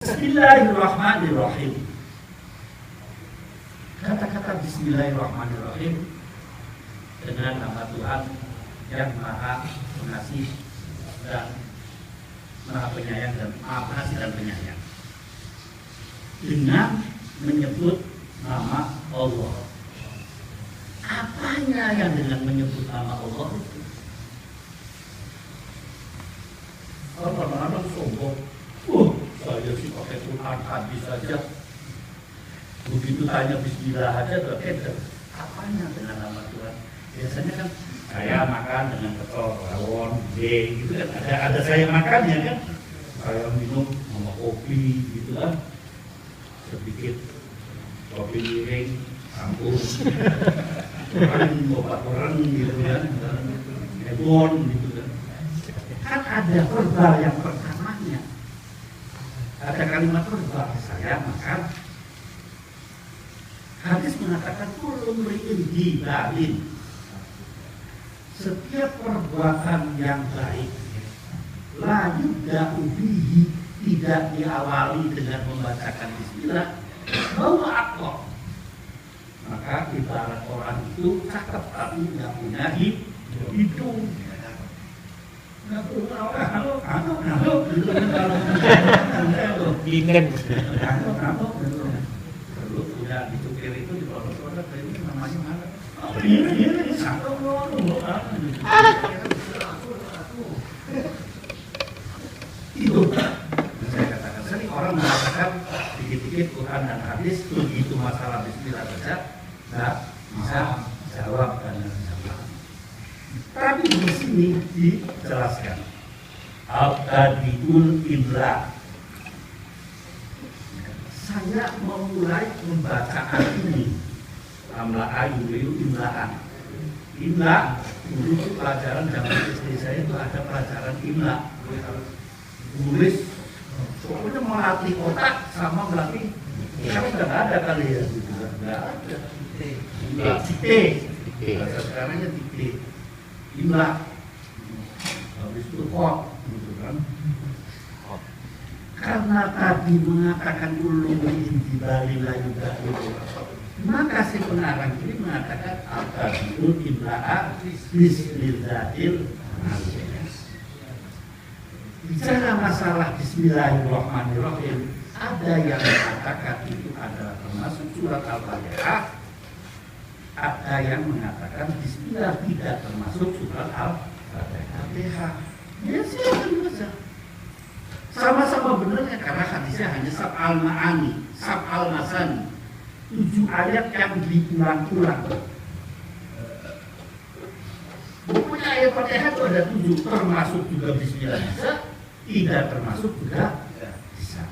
Bismillahirrahmanirrahim. Kata-kata Bismillahirrahmanirrahim dengan nama Tuhan yang Maha Pengasih dan Maha Penyayang dan Maha Pengasih dan Penyayang. Dengan menyebut nama Allah. Apanya yang dengan menyebut nama Allah itu? Orang-orang sombong. Saya sih pakai Quran hadis saja. Begitu tanya Bismillah aja udah keder. Apanya dengan nama Tuhan? Biasanya kan saya makan dengan pecel, rawon, gitu kan. Ada saya makannya kan. Saya minum sama kopi gitu kan. Sedikit kopi miring, campur. Orang gitu kan. Ebon gitu kan. Kan ada verbal yang pertamanya. Ada kalimat verbal saya makan. Hadis mengatakan kullu mri'in dibalin. Setiap perbuatan yang baik la yubda'u bihi, tidak diawali dengan membacakan bismillah, bahwa apa? Maka ibarat orang itu cakep tapi nggak punya hidung. Halo, Bingen. Dulu udah dicukir itu di produk-produk ini namanya mana? Oh ini satu itu. Saya katakan sering orang mengatakan dikit-dikit Quran dan hadis begitu masalah Bismillah saja nggak bisa jawab dan jawab. Tapi di sini dijelaskan al-qadiul imla. Saya memulai pembacaan ini. Amla'a yuliu imla'an. Imla, dulu itu pelajaran zaman SD saya itu ada pelajaran imla. Tulis, pokoknya melatih otak sama melatih. Kan sudah ada kali ya, nggak ada. Imla, dikte. Bahasa sekarangnya dikte. Imla. Habis itu kok, gitu kan. Karena tadi mengatakan ulumu'in dibalila juga itu, maka si pengarang ini mengatakan al-qadiul imla'a bismillahil. Bicara masalah Bismillahirrahmanirrahim, ada yang mengatakan itu adalah termasuk surat Al-Fatihah, ada yang mengatakan Bismillah tidak termasuk surat Al-Fatihah. Ya silakan baca. Sama-sama benarnya karena hadisnya hanya sab'al ma'ani, sab'al masani, 7 ayat yang diulang-ulang. Bukunya ayat Fatihah itu ada 7, termasuk juga Bismillah bisa, tidak termasuk juga bisa.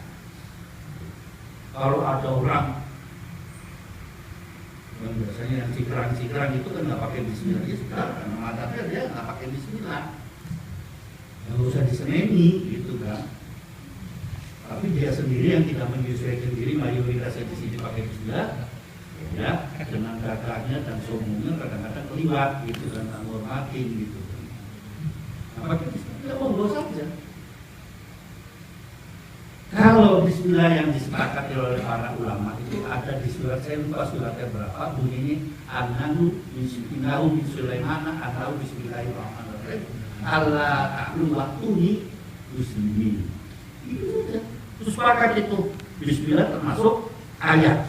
Kalau ada orang yang biasanya yang cikrang-cikrang itu kan nggak pakai Bismillah, dia sudah karena madhabnya dia nggak pakai Bismillah, nggak usah diseneni gitu kan. Tapi dia sendiri yang tidak menyesuaikan diri, mayoritasnya di sini pakai Bismillah, ya dengan gagahnya dan sombongnya kadang-kadang keliwat gitu dan menghormatin gitu. Nah, pakai Bismillah monggo saja. Kalau Bismillah yang disepakati oleh para ulama itu ada di surat, saya lupa suratnya berapa, bunyinya An-Nanu Bismillahu bin Sulaimana atau Bismillahirrahmanirrahim Allah ta'lu waktuni muslimin. Itu saja. Terus sepakat itu Bismillah termasuk ayat.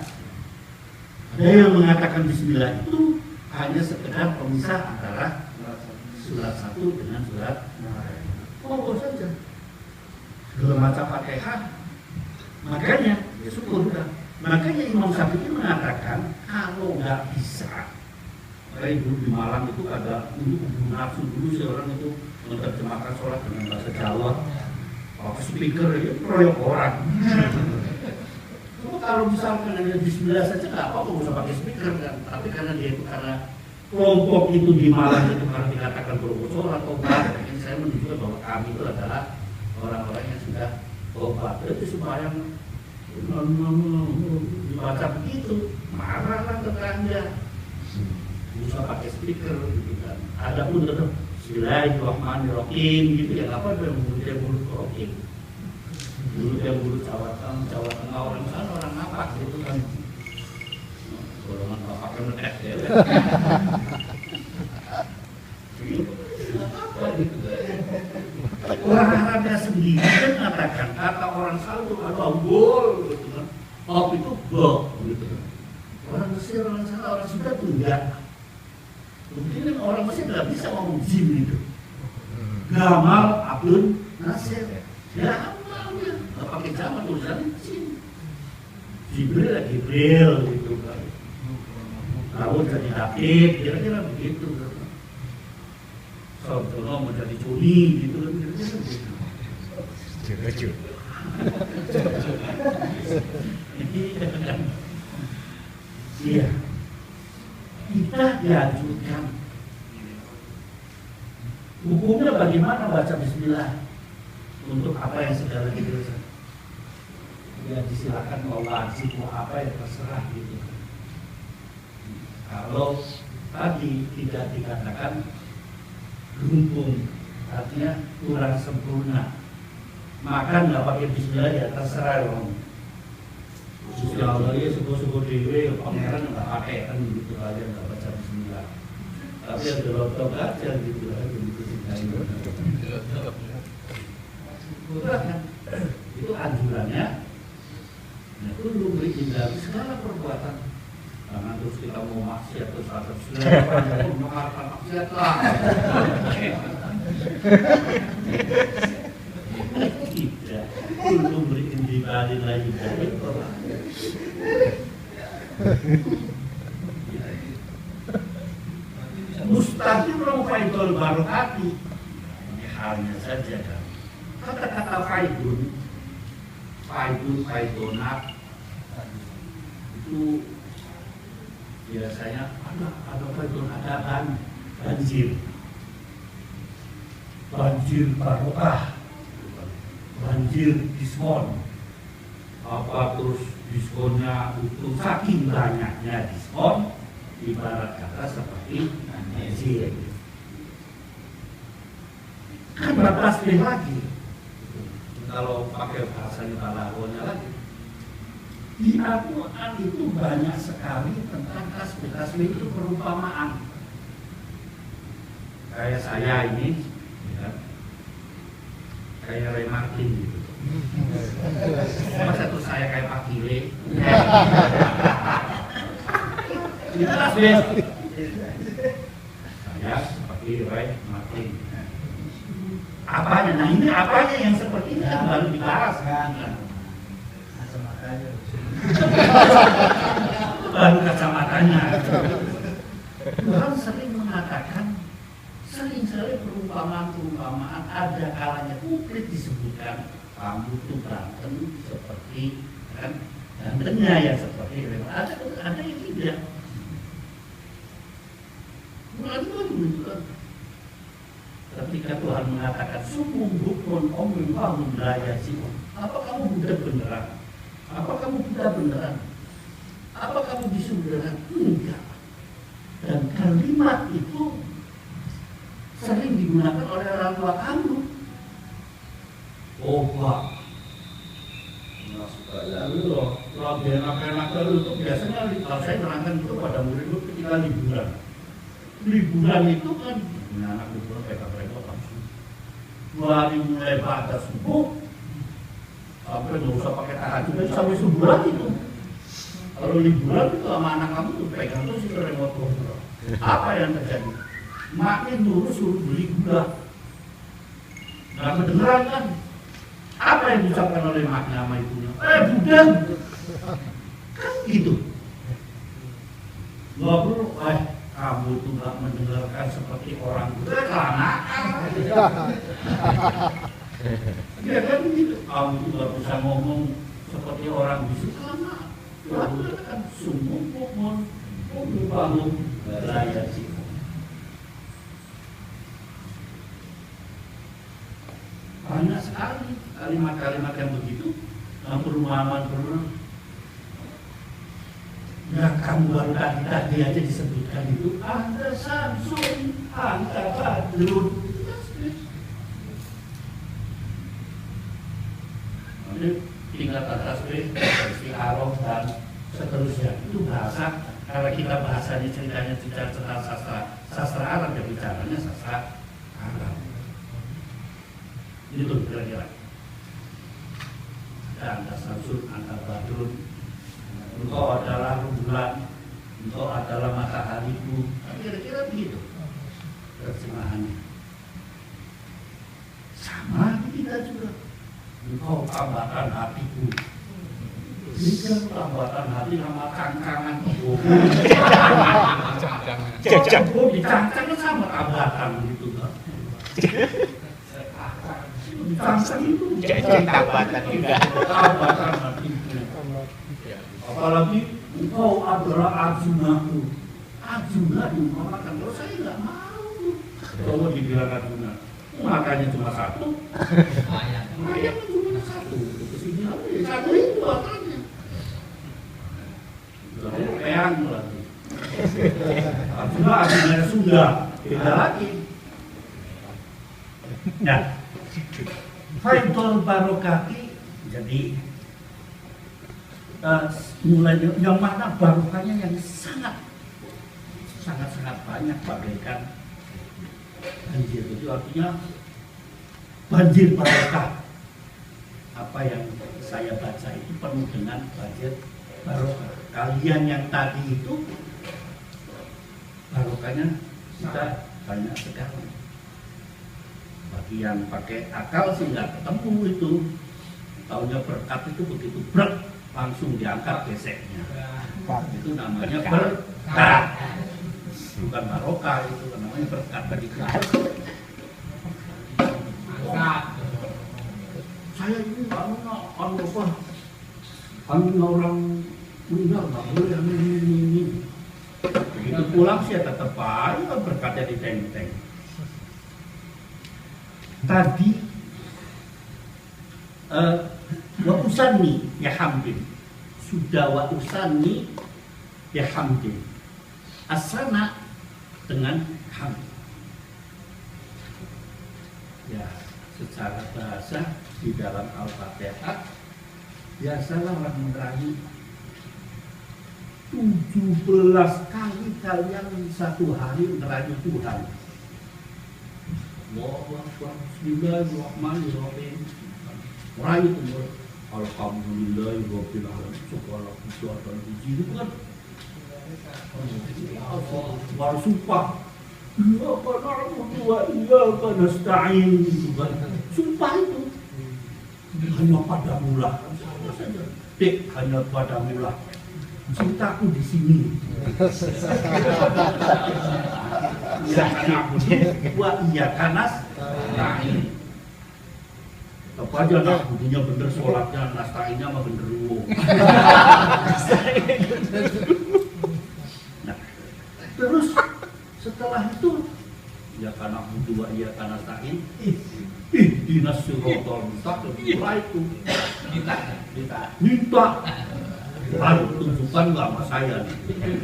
Ada yang mengatakan Bismillah itu hanya sekedar pemisah antara surat 1 dengan surat lain. Oh saja. Dalam baca Fatihah, makanya ya syukur udah. Makanya Imam Syafi'i mengatakan kalau nggak bisa, kayak dulu di Malang itu ada dulu nafsu dulu seorang itu menerjemahkan sholat dengan bahasa Jawa. Pakai speaker ya proyek orang. Kalau misalkan hanya Bismillah saja nggak apa-apa, nggak usah pakai speaker kan. Tapi karena dia itu karena kelompok itu di Malang itu karena dikatakan berbocoran atau tobat, ini saya menunjukkan bahwa kami itu adalah orang-orang yang sudah tobat. Jadi supaya dibaca begitu, marahlah tetangga. Bisa pakai speaker gitu kan. Ada pun tetap Bismillahirrahmanirrahim gitu ya, apa yang mulut rohim. Dulu dia guru Jawa Tengah orang sana orang apa gitu kan. Golongan bapak kemenek ya. Orang Arabnya sendiri kan mengatakan kata orang Saldo adalah bol gitu kan. Op itu bol gitu kan. Orang Mesir, orang sana, orang Sunda tuh enggak. Mungkin orang Mesir nggak bisa ngomong jin gitu. Gamal, Abdul, Nasir, ya amal ya. Nggak pakai zaman tulisannya jin. Jibril ya Jibril gitu kan. Daud jadi David, kira-kira begitu. Soalnya menjadi curi gitu kan, kira-kira begitu. Iya, kita diajukan. Hukumnya bagaimana baca Bismillah untuk apa yang segala gitu. Ya disilakan mau wajib mau apa yang terserah gitu. Kalau tadi tidak dikatakan rumpun, artinya kurang sempurna, maka nggak pakai Bismillah ya terserah dong. Bismillah ya subuh-subuh dewe pangeran nggak pakai kan gitu aja nggak baca Bismillah. Tapi ada lotok aja gitu aja gitu itu anjurannya. Nah itu lu beri dari segala perbuatan. Jangan terus kita mau maksiat terus ada segala mengharapkan maksiat lah. Tidak, lu beri indibali lagi dari mustahil faidul barokati. Ini halnya saja kan. Kata-kata faidonat itu biasanya ada faidon, ada banjir barokah, banjir diskon. Apa terus diskonnya itu saking banyaknya diskon, ibarat kata seperti banjir. Kan batas lagi. Kalau pakai bahasanya balagonya lagi, di Al-Quran itu banyak sekali tentang tasbih itu perumpamaan. Kayak saya ini, ya, kayak Ray Martin gitu. Masa tuh saya kayak Pak Kile. Itu tasbih. Saya seperti Ray Martin. Apanya? Nah ini apanya yang seperti ini kan baru dibahas kan? Kacamatanya. Baru kacamatanya. Tuhan sering mengatakan, sering perumpamaan ada kalanya publik disebutkan kamu tuh ganteng seperti kan gantengnya yang seperti ada yang tidak. Bukan itu menunjukkan. Ketika Tuhan mengatakan sumum bukun omim bangun raya simon, apa kamu Buddha beneran? Apa kamu Buddha beneran? Apa kamu bisu beneran? Enggak. Dan kalimat itu sering digunakan oleh orang tua kamu. Oh Pak, nggak suka ya loh. Kalau enak-enak itu biasanya kalau saya terangkan itu pada murid ketika liburan. Liburan itu kan anak liburan mereka langsung 2 hari mulai pada subuh sampai nggak usah pakai tahajud sampai subuh lagi tuh. Kalau liburan itu sama anak kamu tuh pegang tuh si remote control. Apa yang terjadi? Makin dulu suruh beli gula, nggak kedengeran kan? Apa yang diucapkan oleh maknya sama ibunya? Buddha, kan gitu. Nggak perlu, kamu itu nggak mendengarkan seperti orang Buddha, kelanakan. Ya kan gitu. Kamu itu nggak bisa ngomong seperti orang bisu, kelanakan. Kamu kan sungguh mohon, bangun raya sih. Banyak sekali kalimat-kalimat yang begitu, perumpamaan. Nah kamu baru tadi aja disebutkan itu, Anda Samsun, Anda Badrun. Ini tasbih, istiaroh dan seterusnya. Itu bahasa, kalau kita bahasanya ceritanya cerita sastra Arab, ya bicaranya sastra Arab. Itu kira-kira. Anda Samsul, Anda Badrun, engkau adalah bulan, engkau adalah matahariku. Kira-kira begitu terjemahannya. Sama kita juga. Engkau tambahkan hatiku. Jika tambahkan hati sama cangkangan. Oh, dicangkang sama tambahkan gitu kan. Dicangkang itu tambahkan juga. tambahkan hatiku. Apalagi engkau adalah Arjunaku. Arjuna diumpamakan, kalau saya nggak mau. Kalau dibilang Arjuna, makanya cuma satu. Ayam cuma satu. Kesini satu itu makanya. Lalu peang lagi. Arjuna Sunda, beda lagi. Nah, Faidul Barokati, jadi mulai yang mana barokahnya yang sangat banyak, bagaikan banjir. Itu artinya banjir barokah. Apa yang saya baca itu penuh dengan banjir barokah. Kalian yang tadi itu barokahnya sudah banyak sekali. Bagi yang pakai akal sih nggak ketemu itu. Taunya berkat itu begitu berat, langsung diangkat geseknya. Itu namanya berkat. Bukan barokah, itu namanya berkat bagi kita. Saya ini orang meninggal nggak boleh ini. Begitu pulang sih tetap aja berkatnya di teng-teng. Tadi wa usanni ya hamdin, sudah wa usanni ya hamdin, asana dengan hamd. Ya, secara bahasa di dalam Al-Fatihah biasalah orang meraih 17 kali kalian satu hari meraih Tuhan. Allahu Akbar, Bismillahirrahmanirrahim. Meraih itu, Alhamdulillahirabbil alamin. Segala sesuatu puji itu kan baru sumpah. Iyyaka na'budu wa iyyaka nasta'in. Sumpah itu hanya padamu lah. Sama saja. Hanya padamu lah. Cintaku di sini. Wa iyyaka nasta'in. Apa aja nak budinya bener, sholatnya, nasta'innya mah bener lu. Nah, terus setelah itu ya karena budu wa iyyaka nasta'in, ihdinas siratal mustaqim. Mulai itu minta lalu tunjukkan nggak sama saya nih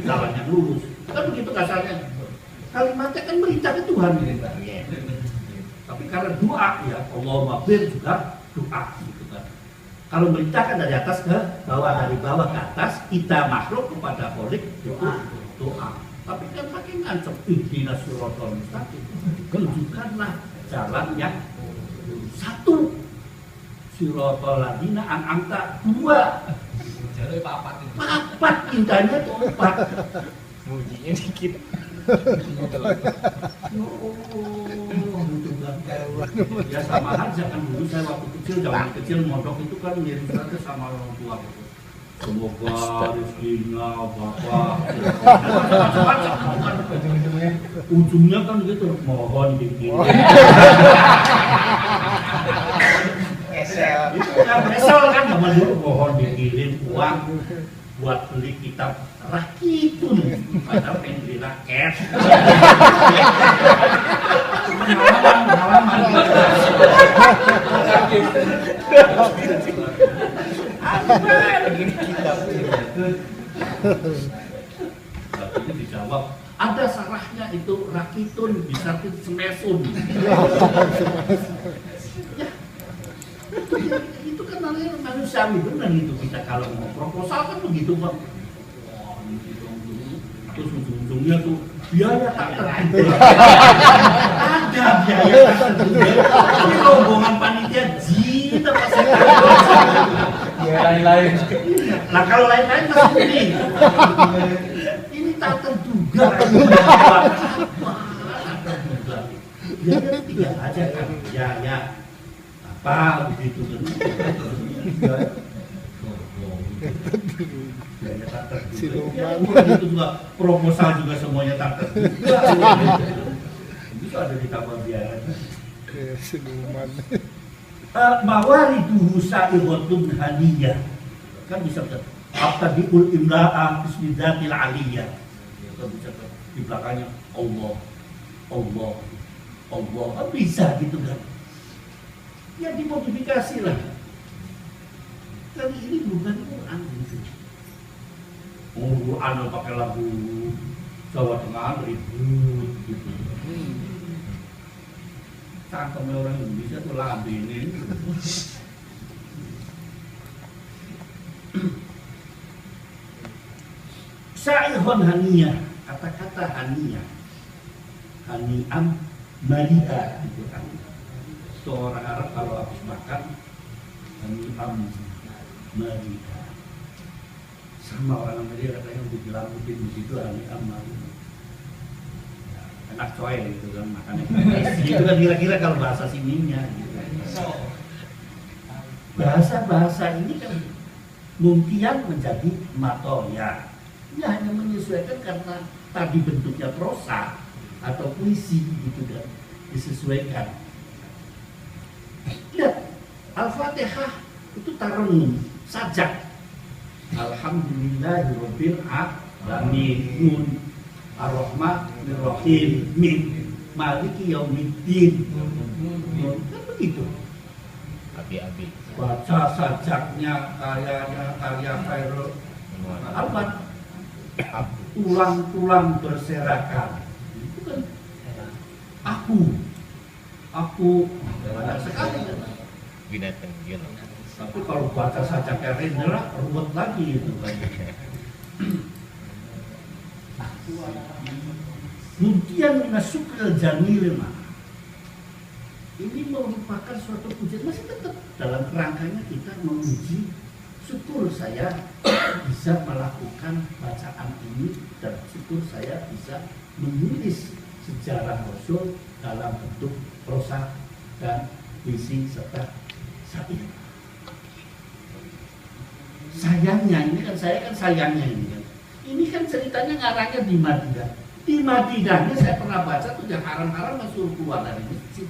jalan yang lurus, kan begitu kasarnya. Kalimatnya kan berita ke Tuhan, tapi karena doa ya Allahumma bir juga doa gitu kan. Kalau berita kan dari atas ke bawah, dari bawah ke atas, kita makhluk kepada Khalik itu doa. Tapi kan pakai ngancam ihdinas siratal mustaqim, tunjukkanlah jalan yang satu. Siratal ladzina an'amta dua. Jadi papat Indahnya tuh 4. Mujinya dikit. Ya sama aja kan, dulu saya waktu kecil, zaman kecil mondok itu kan ngirim surat sama orang tua gitu. Semoga rezekinya bapak ujungnya kan gitu, mohon dikirim. Esel kan zaman dulu, mohon dikirim uang buat beli kitab Rakitun, padahal pengen beli raket. Pengalaman. Itu dijawab, ada sarahnya itu Rakitun, bisa semesun. Ya, itu kan namanya manusia manusiawi benar itu kita kalau mau proposal kan begitu Pak. Terus ujung-ujungnya tuh biaya tak terduga. Ada biaya tak terduga. Ini rombongan panitia jita pasti. Ya lain-lain. Nah kalau lain-lain masih ini. Ini tak terduga. Biaya tidak aja kan biaya apa begitu kan. Biaya tak terduga. Itu juga proposal juga semuanya tak terduga. Itu ada ditambah biaya. Siluman. Mawariduhu sa'ibatun hadiyah. Kan bisa abtadiul imla'ah bismidzatil aliyah. Kan bisa di belakangnya Allah. Kan bisa gitu kan. Ya dimodifikasi lah. Kali ini bukan Quran gitu. Quran pakai lagu Jawa Tengah ribut gitu. Cangkemnya orang Indonesia tuh ladenin. Sa'ihun haniyah, kata-kata haniyah, hani'am mari'ah gitu kan. Itu orang Arab kalau habis makan hani'am mari'ah. Sama orang Amerika katanya untuk dilambutin begitu hani'am mari'ah. Enak coy gitu kan makannya. Itu kan kira-kira kalau bahasa sininya gitu. Bahasa-bahasa ini kan mungkin menjadi matoya. Ini hanya menyesuaikan karena tadi bentuknya prosa atau puisi gitu kan disesuaikan. Lihat Al-Fatihah itu tarannum sajak. Alhamdulillahirabbil alamin. Ar-Rahmanir-Rahim min maliki yaumiddin. Kan begitu. Abi-abi. Baca sajaknya karya Khairul Albat. Tulang-tulang berserakan. Itu kan aku banyak sekali kan. Binatang gitu. Tapi kalau baca sajaknya Rendra ruwet lagi itu kan. Mungkin minasukil jamil mah. Ini merupakan suatu pujian, masih tetap dalam kerangkanya kita memuji. Syukur saya bisa melakukan bacaan ini dan syukur saya bisa menulis sejarah Rasul dalam bentuk prosa dan puisi serta syair. Sayangnya ini kan sayangnya ini kan. Ini kan ceritanya ngarangnya di Madinah. Di Madinahnya saya pernah baca tuh yang haram-haram masuk keluar dari masjid.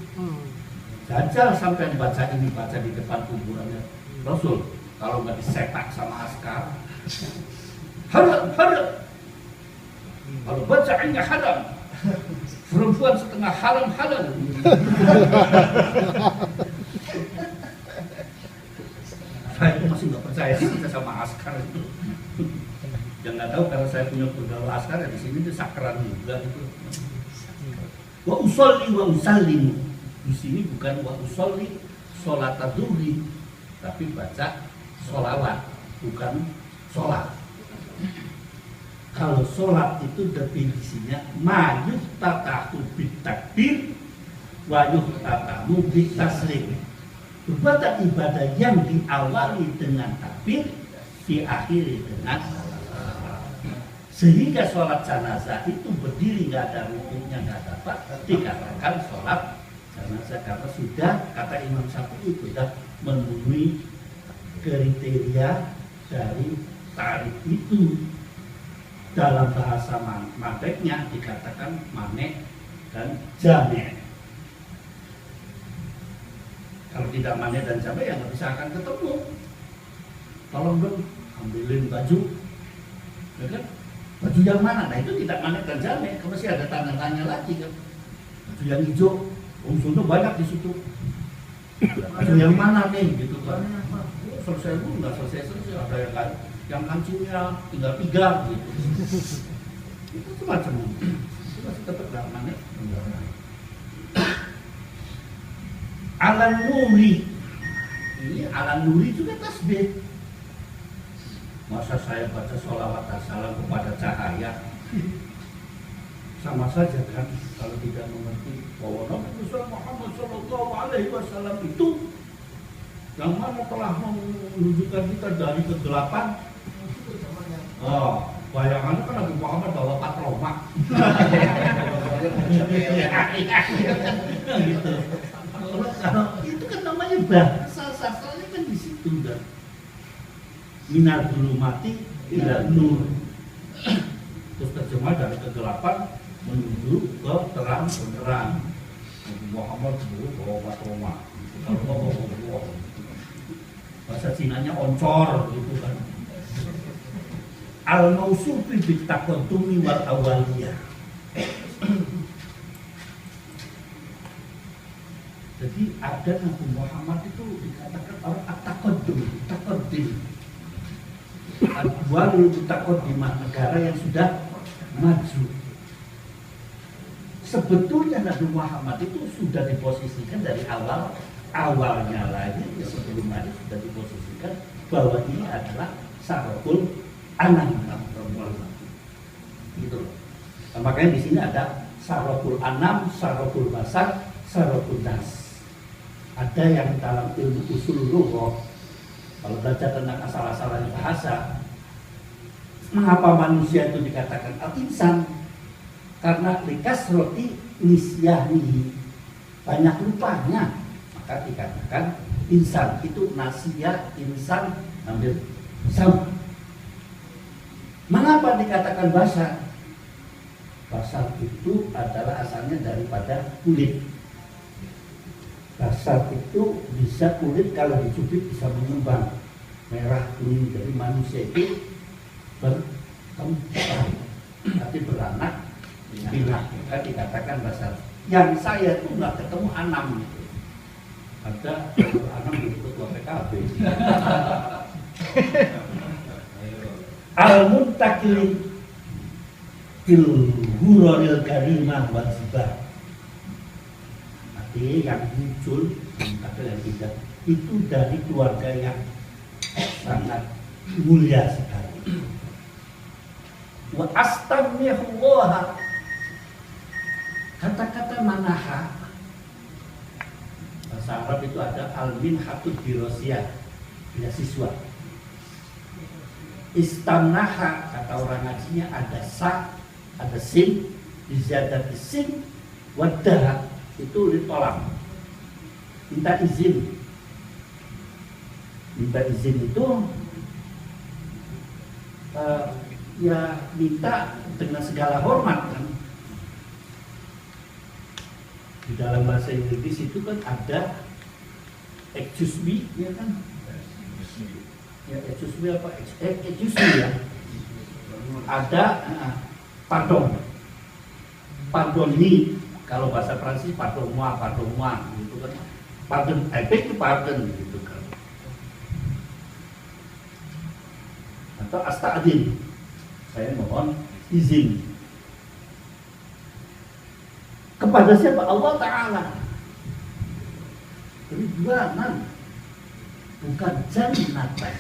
Jajal sampai baca ini, baca di depan kuburannya Rasul. Kalau nggak disetak sama askar, haram. Kalau bacaannya haram, perempuan setengah halal. Saya masih nggak percaya sih sama askar itu. Yang nggak tahu karena saya punya pegawai askar ya di sini itu sakral juga gitu. Wa usalli. Di sini bukan wa usolli sholat duhri, tapi baca sholawat, bukan sholat. Kalau sholat itu definisinya ma yuftatahu bitakbir wa yuftatahu bitaslim. Perbuatan ibadah yang diawali dengan takbir, diakhiri dengan sehingga sholat jenazah itu berdiri nggak ada rukunnya, nggak ada apa, dikatakan sholat jenazah karena sudah kata Imam Syafi'i sudah memenuhi kriteria dari tarif itu. Dalam bahasa manteknya dikatakan manek dan jamek. Kalau tidak manek dan jamek ya nggak bisa akan ketemu. Tolong dong ambilin baju, ya kan? Baju yang mana? Nah itu tidak manek dan jamek. Kalau masih ada tanda-tanya lagi kan. Baju yang hijau, unsurnya banyak di situ. Baju yang mana nih? Gitu kan? Selesai pun nggak selesai. Ada yang kancingnya tinggal 3 gitu. Itu semacam itu masih tetap nggak manek. Alan Nuri ini ala nuri juga tasbih. Masa saya baca sholawat dan salam kepada cahaya? Sama saja kan kalau tidak mengerti bahwa Nabi Muhammad Shallallahu Alaihi Wasallam itu yang mana telah menunjukkan kita dari kegelapan. Oh, bayangannya kan Nabi Muhammad bawa patroma. Gitu. Kalau itu kan namanya bahasa sastranya kan di situ kan. Minar dulu mati tidak nur. Terus terjemah dari kegelapan menuju ke terang benderang. Nabi Muhammad dulu bawa patroma. Bahasa Cinanya oncor gitu kan. Al-mausufi bitaqaddumi wal awaliyah. Jadi ada Nabi Muhammad itu dikatakan orang at-taqaddum, taqaddim. Al-walul mutaqaddimah, negara yang sudah maju. Sebetulnya Nabi Muhammad itu sudah diposisikan dari awalnya lagi sebelum hari sudah diposisikan bahwa ini adalah Saraful Anam, gitu loh. Nah, makanya di sini ada Saraful Anam, Saraful Basar, Saraful Nas. Ada yang dalam ilmu usul lughah, kalau baca tentang asal-asalnya bahasa, mengapa manusia itu dikatakan al-insan? Karena likas roti nisyahnihi, banyak lupanya, maka dikatakan insan. Itu nasia, insan, ambil sama. Mengapa dikatakan basar? Basar itu adalah asalnya daripada kulit. Basar itu bisa kulit kalau dicubit bisa mengembang merah kuning. Jadi manusia itu berkembang, tapi beranak pinak, maka dikatakan basar. Yang saya tuh nggak ketemu Anam gitu. Ada Anam itu ketua PKB. Al-muntakil fil huroril karimah wal zibah. Artinya yang muncul atau yang tidak itu dari keluarga yang sangat mulia sekali. Wa astamiyahullah, kata-kata manaha bahasa Arab itu ada al-minhatud dirosiyah, beasiswa. Istamnaha, kata orang ngajinya ada sa, ada sin, diziadat sin, wadah itu ditolak. Minta izin. Minta izin itu ya minta dengan segala hormat kan. Di dalam bahasa Inggris itu kan ada excuse me, ya kan? Ya excuse me apa? Excuse me ya. Ada pardon. Pardon ni, kalau bahasa Prancis pardon moi gitu kan. Pardon, I beg to pardon gitu kan. Atau astagfir, saya mohon izin. Kepada siapa? Allah Ta'ala. Ridwanan, bukan jannatan.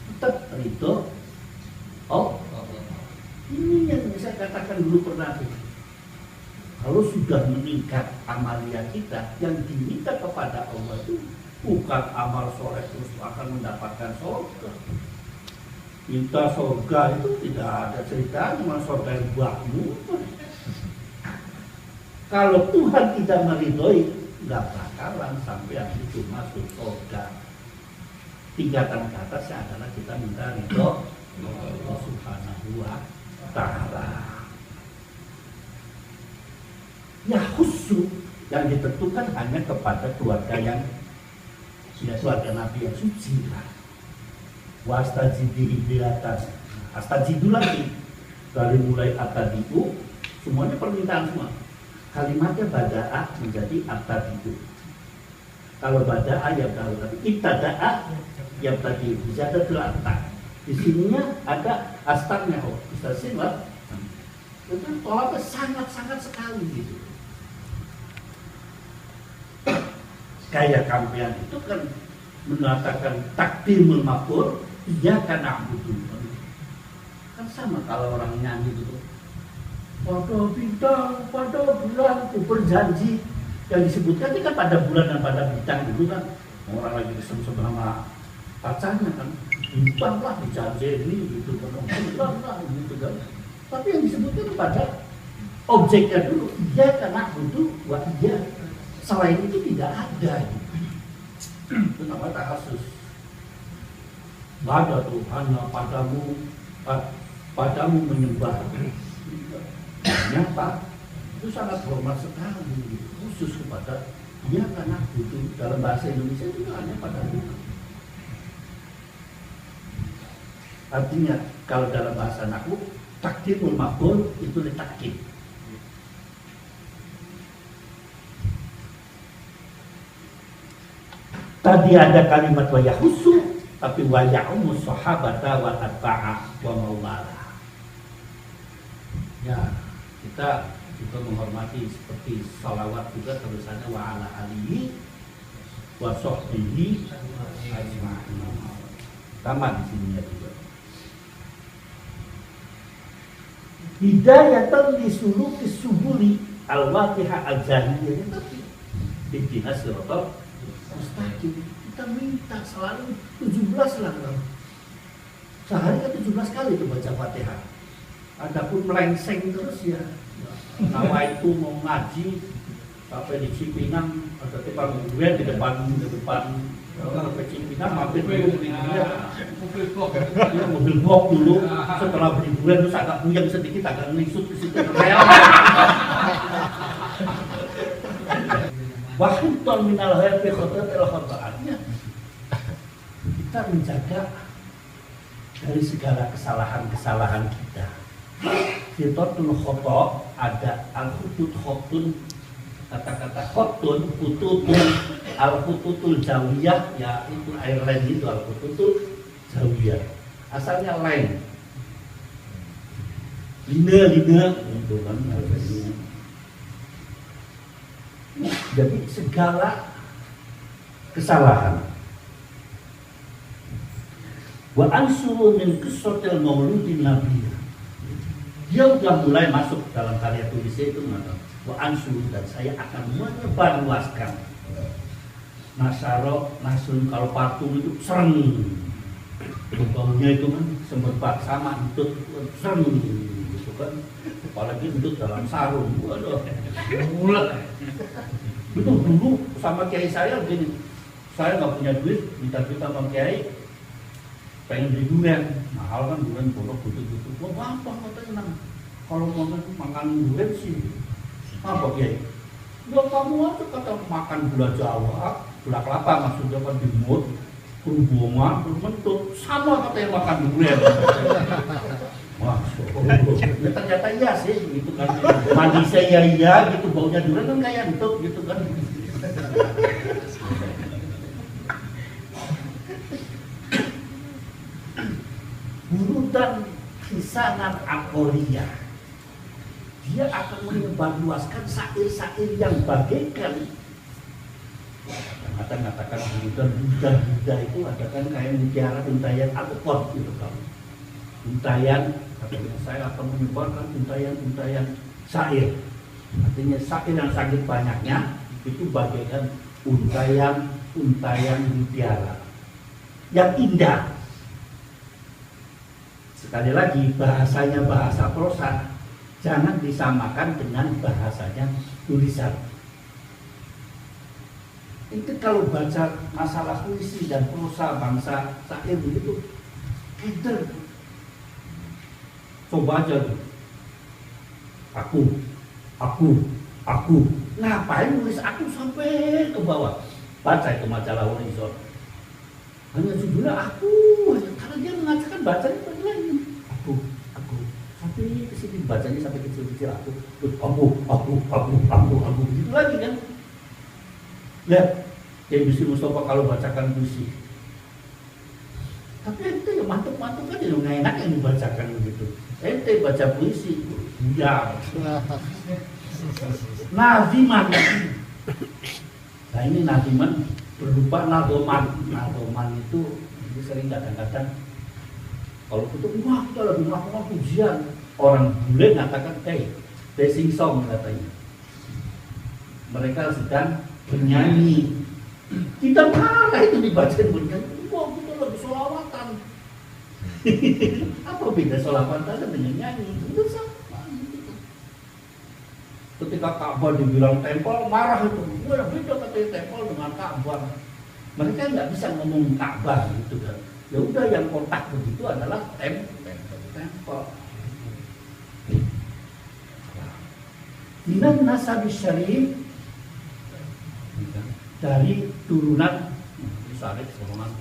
Tetap ridho. Oh, ini yang saya katakan dulu pernah. Kalau sudah meningkat amalia kita, yang diminta kepada Allah itu bukan amal soleh terus akan mendapatkan surga. Minta surga itu tidak ada ceritanya, malah surga yang buahmu. Kalau Tuhan tidak meridhoi, nggak bakalan sampai yang itu masuk surga. Tingkatan ke atasnya adalah kita minta ridho Allah Subhanahu wa Ta'ala. Ya khusus yang ditentukan hanya kepada keluarga yang ya keluarga Nabi yang suci lah. Wastajibihi bilatas, astajidu lagi dari mulai atadiku semuanya permintaan semua. Kalimatnya bada'a menjadi atadiku. Kalau bada'a ya kalau tapi ibtada'a yang tadi bisa ada delata. Di sininya ada astarnya bisa silat. Itu tolaknya sangat-sangat sekali gitu. Kayak kampian itu kan mengatakan takdimul maqul, iya kan na'budu. Kan sama kalau orang nyanyi gitu. Pada bintang, pada bulan, berjanji. Yang disebutkan itu kan pada bulan dan pada bintang itu kan orang lagi kesem-sem sama pacarnya kan. Bintang lah berjanji ini gitu kan. Bintang lah gitu kan. Tapi yang disebutkan pada objeknya dulu, iya kan na'budu wa iya. Selain itu tidak ada. Itu namanya ta'asus. Nggak ada tuh hanya padamu menyembah. Ternyata itu sangat hormat sekali, khusus kepada dia karena butuh dalam bahasa Indonesia itu hanya padamu. Artinya kalau dalam bahasa nahwu takdimul maqul itu ditakkid. Tadi ada kalimat wa yahussu, tapi wa ya'umus sahabata wa atba'a wa maulana. Ya, kita juga menghormati seperti salawat juga tulisannya wa ala alihi wa sahbihi ajma'in. Sama di sini ya juga. Hidayatan li suluki subuli al-watihah al-jahiliyah, tapi ihdinas siratal mustaqim. Kita minta selalu 17 lah. Sehari kan 17 kali itu baca Fatihah. Adapun melengseng terus ya. Nawa itu mau ngaji sampai di Cipinang ada tukang durian di depan ke Cipinang mampir dulu beli durian. Mobil box dulu. Setelah beli durian terus agak puyeng sedikit, agak ngisut ke situ. Wahidun minal hayati khotatil khotaatnya. Kita menjaga dari segala kesalahan-kesalahan kita. Fitotul khoto ada al-khutut khotun, kata-kata khotun, khututun, al-khututul jawiyah, ya itu air lain itu al-khututul jawiyah. Asalnya lain. Lina itu kan artinya. Jadi segala kesalahan. Wa ansuru min qissatil mauludin nabiyya. Dia sudah mulai masuk dalam karya tulisnya itu mengatakan wa ansuru, dan saya akan menyebarluaskan. Nasaro, nasun kalau patung itu serem. Baunya itu kan semerbak sama entut serem gitu kan. Apalagi entut dalam sarung. Waduh. Mulet. Itu dulu sama kiai saya begini. Saya nggak punya duit, minta duit sama kiai. Pengen beli durian, mahal kan durian pondok gitu-gitu. Wah apa katanya, kalau mau makan durian sih apa kiai? Ya kamu aja kata makan gula Jawa, gula kelapa maksudnya kan dimut, bunga, mentut, sama katanya makan durian. Wah, ya, ternyata iya sih, gitu kan. Mandi saya iya, gitu baunya durian kan kayak entuk gitu kan. Burutan kisanan akoria, dia akan menyebarluaskan syair-syair yang bagaikan. Kata-katakan burutan itu ada kan kayak mutiara untayan alkot gitu kan. Untayan, katanya saya akan menyebarkan untayan syair. Artinya syair yang sangat banyaknya itu bagaikan untayan mutiara yang indah. Sekali lagi, bahasanya bahasa prosa, jangan disamakan dengan bahasanya tulisan. Itu kalau baca masalah puisi dan prosa bangsa syair itu, keder. Coba aja, aku, ngapain nulis aku sampai ke bawah? Baca itu majalah Horizon. Hanya judulnya aku, karena dia mengatakan bacanya bagaimana? Aku, sampai ke sini bacanya sampai kecil-kecil aku, gitu lagi kan? Lihat, kayak Bisri Mustafa kalau bacakan puisi. Tapi ente ya mantuk-mantuk kan ya nggak enak yang dibacakan begitu. Ente baca puisi, ya. Naziman. Nah ini nadiman berupa nadoman. Nadoman itu sering kadang-kadang kalau wah kita lagi melakukan pujian, orang bule mengatakan they sing song katanya. Mereka sedang bernyanyi. Kita marah itu dibacain bernyanyi. Wah kita lagi sholawatan. Apa beda sholawatan dengan nyanyi? Itu sama. Ketika Ka'bah dibilang tempel, marah itu. Wah beda katanya tempel dengan Ka'bah. Mereka nggak bisa ngomong Ka'bah gitu kan. Ya udah yang kontak begitu adalah tempel. Minan nasabi syarif dari turunan syarif golongan.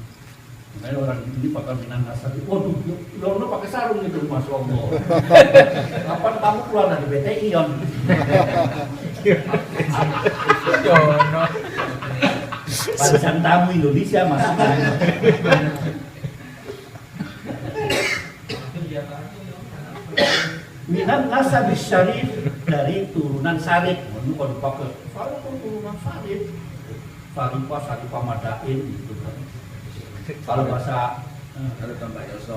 Makanya orang ini pakai minan nasabi. Waduh, lo pakai sarung itu Mas Romo. Kapan kamu keluar dari BTI Yon? Jono. Barisan tamu Indonesia Mas. Minan nasabi syarif dari turunan Sarif. Ini kalau dipakai Sarif itu turunan Sarif. Sarifah Madain gitu kan. Kalau bahasa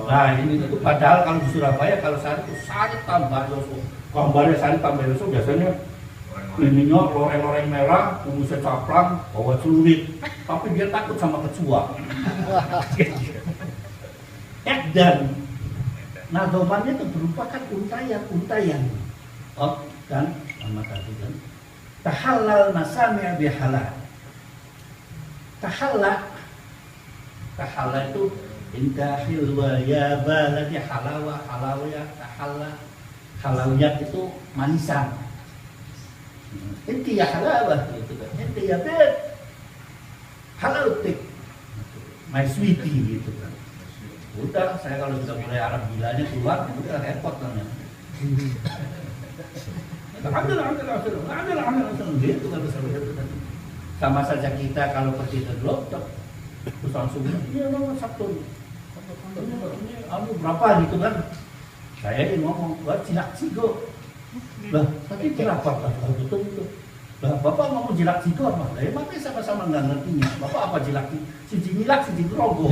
nah ini itu padahal kalau di Surabaya kalau Sarif itu Sarif tambah Yoso. Gambarnya Sarif tambah Yoso biasanya ininya loreng-loreng merah, kumisnya caplang, bawa celurit. Tapi dia takut sama kecoa. Dan nadomannya itu merupakan untayan. Oh, kan sama tadi kan. Tahallal nasami' bihalal. Tahalla itu indah hilwa ya baladi halawa ya tahalla. Halawiyat itu manisan. Inti ya halawah gitu kan. Inti ya bet. Halautik. My sweetie gitu kan. Udah, saya kalau sudah mulai Arab gilanya keluar, udah repot namanya. Ambil gitu kan sama saja kita kalau pergi ke dokter, terus langsung iya nomor Sabtu. Ini berapa gitu kan? Saya ini ngomong, buat jinak cigo. Lah, tapi kenapa betul itu? Lah, Bapak ngomong jilak cigo apa? Lah, makanya sama-sama nggak ngertinya. Bapak apa jilak? Si jimilak, si jigrogo.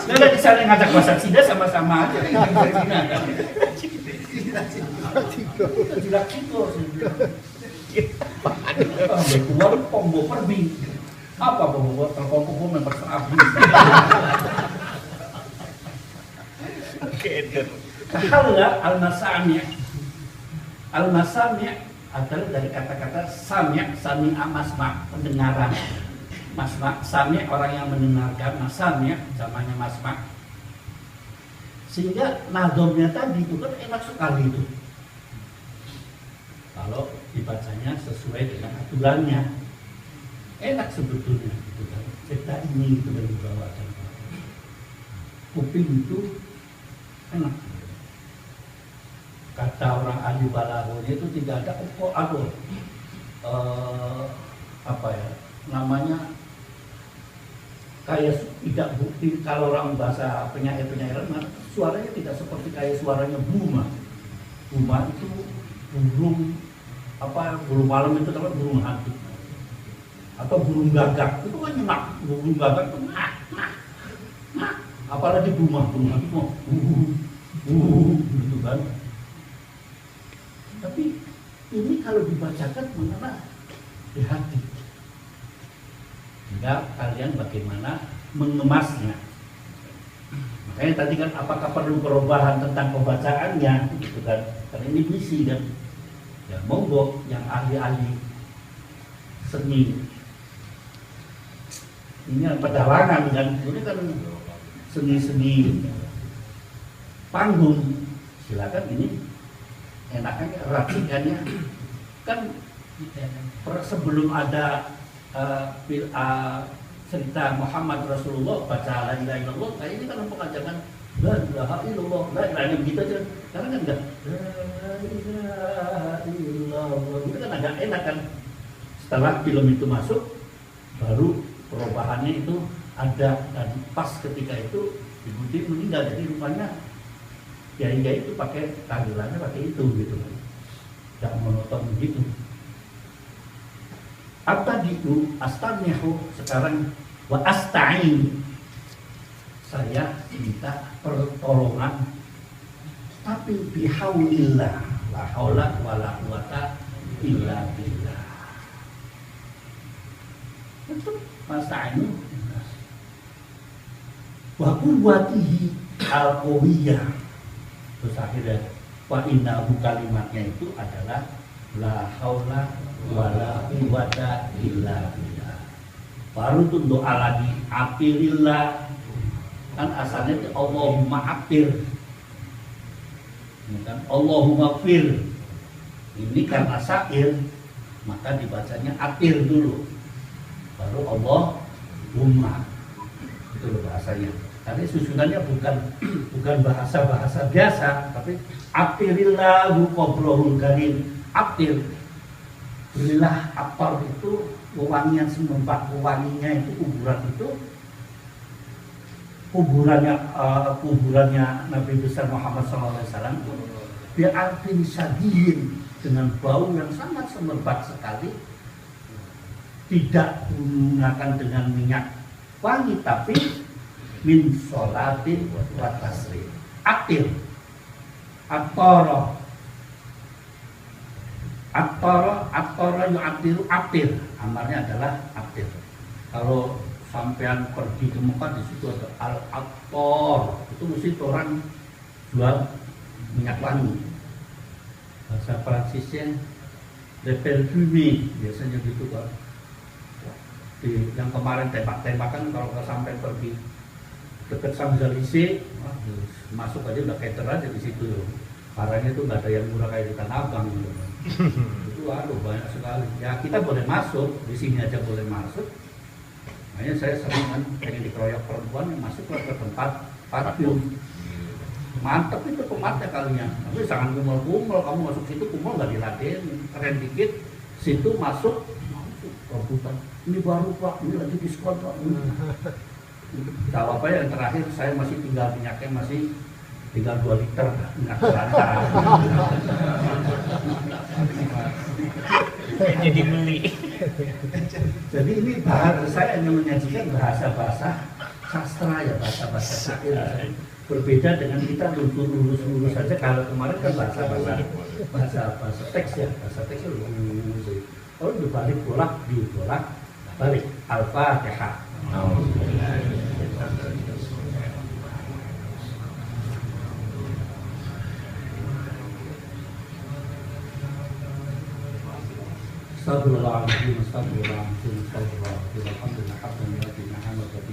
Nah, di sana ngajak bahasa Cina sama-sama aja. Jilak cigo. Keluar pombo perbi. Apa pombo? Telepon member terabdi. Tahalla al-masami' adalah dari kata-kata sami'a masma' pendengaran. Masma' sami' orang yang mendengarkan, masami' namanya masma'. Sehingga nadomnya tadi itu kan enak sekali itu. Kalau dibacanya sesuai dengan aturannya. Enak sebetulnya gitu kan. Cerita ini itu dari dibawakan. Kuping itu enak. Kata orang ahli balaghahnya itu tidak ada apa ya namanya kayak tidak bukti kalau orang bahasa penyair-penyairan suaranya tidak seperti kayak suaranya Buma itu burung burung malam itu namanya burung hantu atau burung gagak itu kan nyenak burung gagak itu apalagi burung hantu mau gitu kan. Tapi ini kalau dibacakan mengena di hati. Sehingga kalian bagaimana mengemasnya. Makanya tadi kan apakah perlu perubahan tentang pembacaannya gitu kan. Karena ini misi kan. Ya monggo yang ahli-ahli seni. Ini yang pedalangan kan. Ini kan seni-seni panggung. Silakan ini enaknya racikannya kan sebelum ada cerita Muhammad Rasulullah baca la ilaha illallah kayak ini kan pengajaran la ilaha illallah la ilaha begitu aja karena kan enggak la ilaha illallah itu kan agak enak kan setelah film itu masuk baru perubahannya itu ada dan pas ketika itu Ibu Tim meninggal jadi rupanya ya itu pakai tahlilannya pakai itu gitu kan. tidak monoton begitu. Abtadi'u astagnihu, sekarang wa asta'in, saya minta pertolongan tapi bihaulillah, la haula wala quwata illa billah. Itu masta'inu wa quwwatihi al-qawiyah. Terus akhirnya wa innahu, kalimatnya itu adalah la haula wala quwwata illa billah. Baru tuh doa lagi, apirillah, kan asalnya itu Allahumma apir, ini kan Allahumma fir, ini karena syair maka dibacanya apir dulu, baru Allahumma, itu loh bahasanya. Tapi susunannya bukan bahasa biasa, tapi apirillahu qobrahul karim. Apir, berilah apar itu wewangian semerbak, wewanginya itu kuburannya Nabi besar Muhammad SAW, bi'arfin syadiyin, dengan bau yang sangat semerbak sekali, tidak menggunakan dengan minyak wangi, tapi min sholatin wa tasrih. Atir, Atoro yu'atiru, atir, amarnya adalah atir. Kalau sampean pergi ke Mekah, di situ ada al-attor, itu mesti orang jual minyak wangi. Bahasa Prancisnya le parfumé, biasanya gitu kan. Yang kemarin tembak-tembakan, kalau sampai pergi dekat Champs-Élysées, masuk aja udah cater aja di situ. Barangnya itu nggak ada yang murah kayak di Tanah Abang gitu. Itu banyak sekali. Ya kita boleh masuk, di sini aja boleh masuk. Makanya saya sering kan pengen dikeroyok perempuan yang masuk ke tempat parfum. Mantep itu tempatnya kalian. Tapi jangan kumel-kumel, kamu masuk situ kumel nggak diladenin. Keren dikit, situ masuk rebutan. Ini baru Pak, ini lagi diskon Pak. Tahu apa ya, yang terakhir saya masih tinggal minyaknya masih tinggal 2 liter minyak kelapa. Jadi beli. Jadi ini bahasa, saya hanya menyajikan bahasa-bahasa sastra ya, bahasa-bahasa syair. Berbeda dengan kita lurus saja. Kalau kemarin kan bahasa teks ya, bahasa teks lurus. Kalau dibalik bolak balik. Al-Fatihah. Astagfirullahaladzim, astagfirullahaladzim, astagfirullahaladzim, alhamdulillah, alhamdulillah,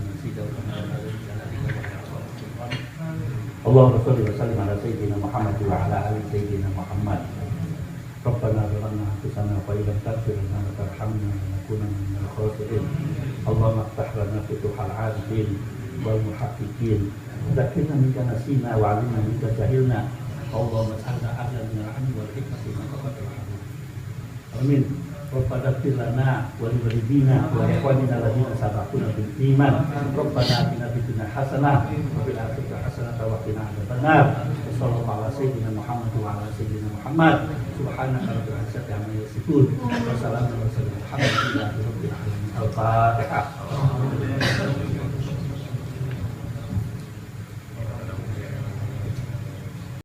Allahumma sholli wa sallim ala sayyidina Muhammad wa ala ali sayyidina Muhammad. Rabbana zalamna anfusana wa illam taghfir lana wa tarhamna lanakunanna minal khasirin. Allahumma iftah lana futuhal arifin wal muhaqqiqin. Dzakirna minka nasina wa 'allimna minka jahilna. Allahumma ij'alna ahlan min al-'ilmi wal hikmati wa taqabbal hadith. Amin. Rabbana ighfir lana wa li walidina wa ikhwanina alladziina sabaquna bil iman. Rabbana atina fid dunya hasanah wa fil akhirati hasanah wa qina adzabannar. Sallallahu ala sayyidina Muhammad wa ala sayyidina Muhammad. Subhanaka rabbil izzati amma yasifun. Wa salamun ala al mursalin. Alhamdulillahi rabbil alamin. Al-Fatihah.